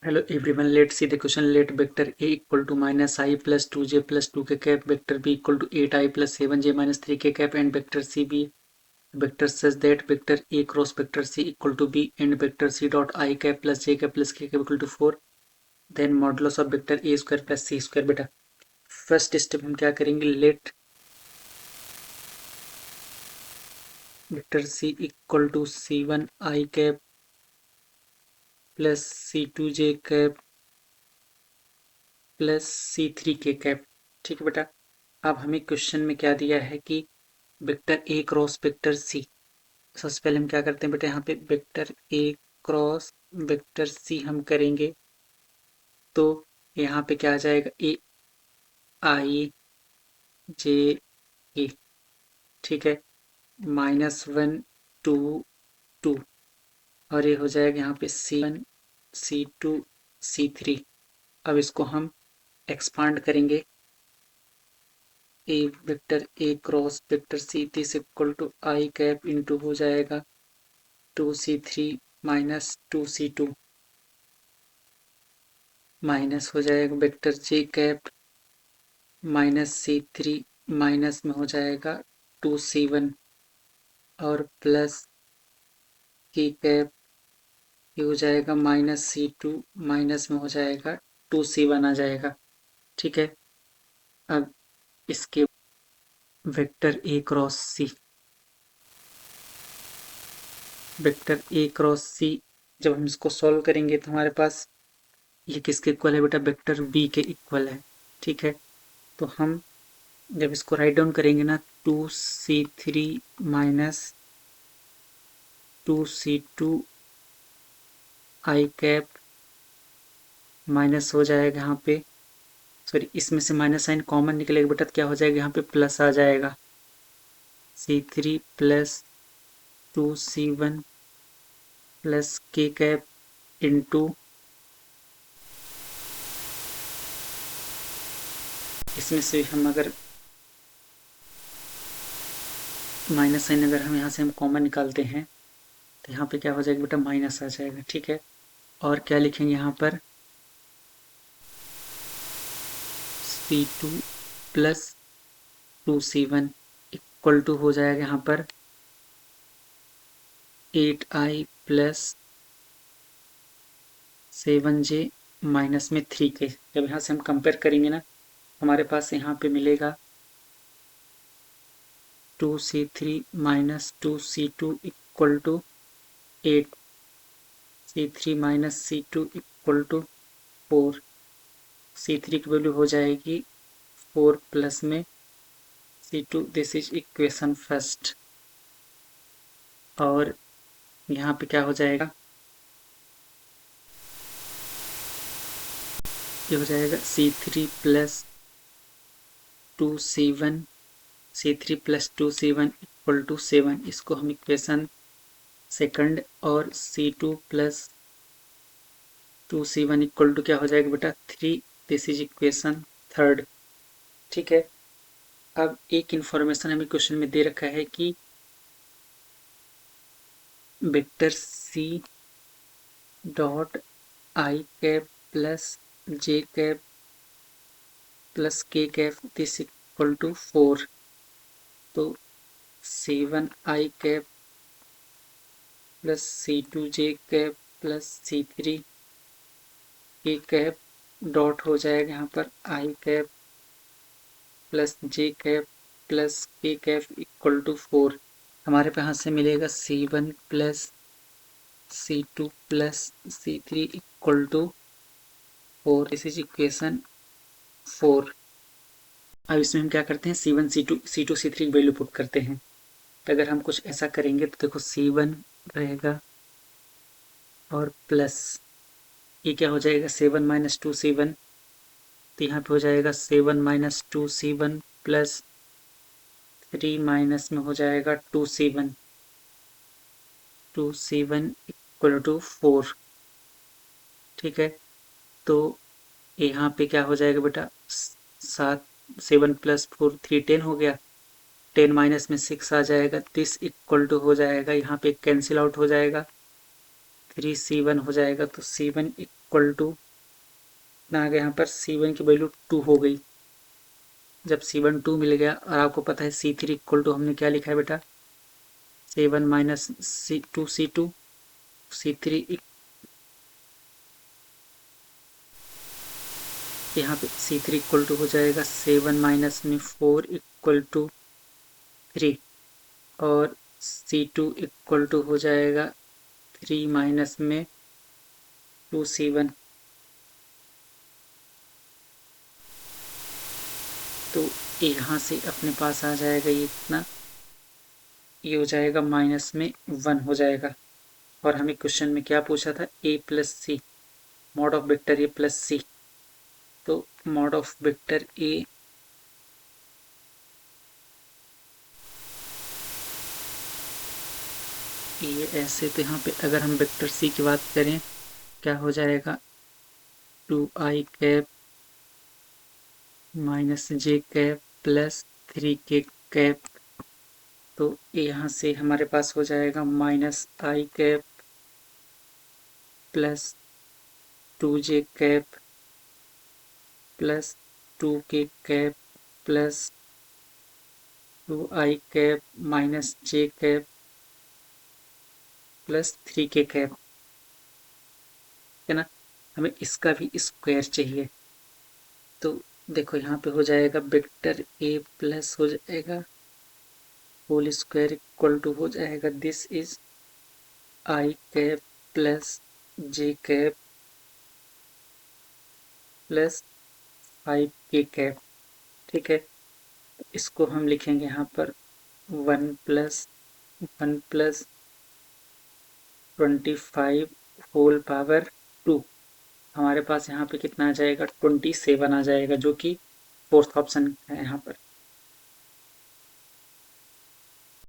Hello everyone, let's see the question. Let vector A equal to minus I plus 2j plus 2k cap, vector B equal to 8I plus 7j minus 3k cap, and vector C be vector such that vector A cross vector C equal to B and vector C dot I cap plus j cap plus k cap equal to 4. Then modulus of vector A square plus C square. बेटा first step हम क्या करेंगे, let vector C equal to C1I cap plus C2j cap plus C3k cap. ठीक है बेटा, अब हमें question में क्या दिया है कि vector A cross vector C. सबसे पहले हम क्या करते हैं बेटा, यहाँ पे vector A cross vector C हम करेंगे तो यहाँ पे क्या आ जाएगा, ए आई जे ए। ठीक है, -1 2 2 और ये हो जाएगा यहाँ पे C1 C2 C3। अब इसको हम एक्सपांड करेंगे, A vector A cross vector C this equal to I cap into हो जाएगा 2C3 माइनस 2C2 माइनस हो जाएगा vector J cap minus C3 minus में हो जाएगा 2C1 और प्लस के कैप ये हो जाएगा -C2 माइनस में हो जाएगा 2C1 आ जाएगा। ठीक है, अब इसके vector A cross C, vector A cross C जब हम इसको सॉल्व करेंगे तो हमारे पास ये किसके इक्वल है बेटा, वेक्टर बी के इक्वल है। ठीक है, तो हम जब इसको राइट डाउन करेंगे ना 2C3 माइनस 2C2 आई कैप माइनस हो जाएगा यहाँ पे, सॉरी इसमें से माइनस साइन कॉमन निकलेगा बेटा, तो क्या हो जाएगा यहाँ पे प्लस आ जाएगा C3 plus 2C1 plus K cap into इसमें से हम अगर माइनस साइन अगर हम यहाँ से हम कॉमन निकालते हैं तो यहाँ पे क्या हो जाएगा बेटा, माइनस आ जाएगा। ठीक है, और क्या लिखेंगे यहाँ पर C2 plus 2C1 equal to हो जाएगा यहाँ पर 8I प्लस 7J माइनस में 3K। जब यहाँ से हम कंपेयर करेंगे ना हमारे पास यहाँ पे मिलेगा 2C3 minus 2C2 equal to 8C3 minus C2 equal to 4। C3 की वैल्यू हो जाएगी 4 प्लस में C2। This is equation first. और यहाँ पे क्या हो जाएगा, ये हो जाएगा C3 plus 2C1 C3 plus 2C1 equal to 7। इसको हम इक्वेशन सेकंड और C2 plus 2C1 equal to क्या हो जाएगा बेटा 3। This is equation third. ठीक है, अब एक इंफॉर्मेशन हमें क्वेश्चन में दे रखा है कि vector C dot I cap plus J cap plus K cap this equal to 4। तो C1I cap plus C2J cap plus C3 के कैप डॉट हो जाएगा यहाँ पर I cap plus J cap plus K cap equal to 4। हमारे पे यहाँ से मिलेगा C1 plus C2 plus C3 equal to 4। This is equation 4। अब इसमें हम क्या करते हैं, C1 C2 C3 की वैल्यू पुट करते हैं। तो अगर हम कुछ ऐसा करेंगे तो देखो C1 रहेगा और प्लस ये क्या हो जाएगा 7 माइनस 2C1, तो यहाँ पे हो जाएगा 7 माइनस 2C1 प्लस 3 माइनस में हो जाएगा 2C1 इक्वल टू 4। ठीक है, तो यहाँ पे क्या हो जाएगा बेटा 7 प्लस 4 3 10 हो गया, 10 माइनस में 6 आ जाएगा। दिस इक्वल टू हो जाएगा यहाँ पे कैंसिल आउट हो जाएगा 3C1 हो जाएगा, तो C1 इक्वल टू ना आ गया, यहाँ पर C1 की वैल्यू 2 हो गई। जब C1 2 मिल गया और आपको पता है C3 इक्वल टू हमने क्या लिखा है बेटा, 7 माइनस C2 C3 यहाँ पे C3 इक्वल टू हो जाएगा 7 माइनस में 4 इक्वल टू 3 और C2 इक्वल टू हो जाएगा 3 माइनस में 2C1। तो यहाँ से अपने पास आ जाएगा ये इतना, ये हो जाएगा माइनस में 1 हो जाएगा। और हमें क्वेश्चन में क्या पूछा था, a plus C, mod of vector a plus C. तो मॉड ऑफ वेक्टर a ये ऐसे, तो यहाँ पे अगर हम वेक्टर c की बात करें क्या हो जाएगा, 2i कैप माइनस जे कैप प्लस 3k कैप। तो यहाँ से हमारे पास हो जाएगा minus i cap plus 2j cap plus 2k cap plus 2i cap minus j cap plus 3k cap, है ना। हमें इसका भी स्क्वायर चाहिए। तो देखो यहाँ पे हो जाएगा वेक्टर a प्लस हो जाएगा होल स्क्वायर इक्वल टू हो जाएगा this is i cap plus j cap plus 5k cap. ठीक है, इसको हम लिखेंगे यहाँ पर 1 प्लस 25 होल पावर 2। हमारे पास यहाँ पे कितना आ जाएगा, 27 आ जाएगा, जो कि फोर्थ ऑप्शन है यहाँ पर।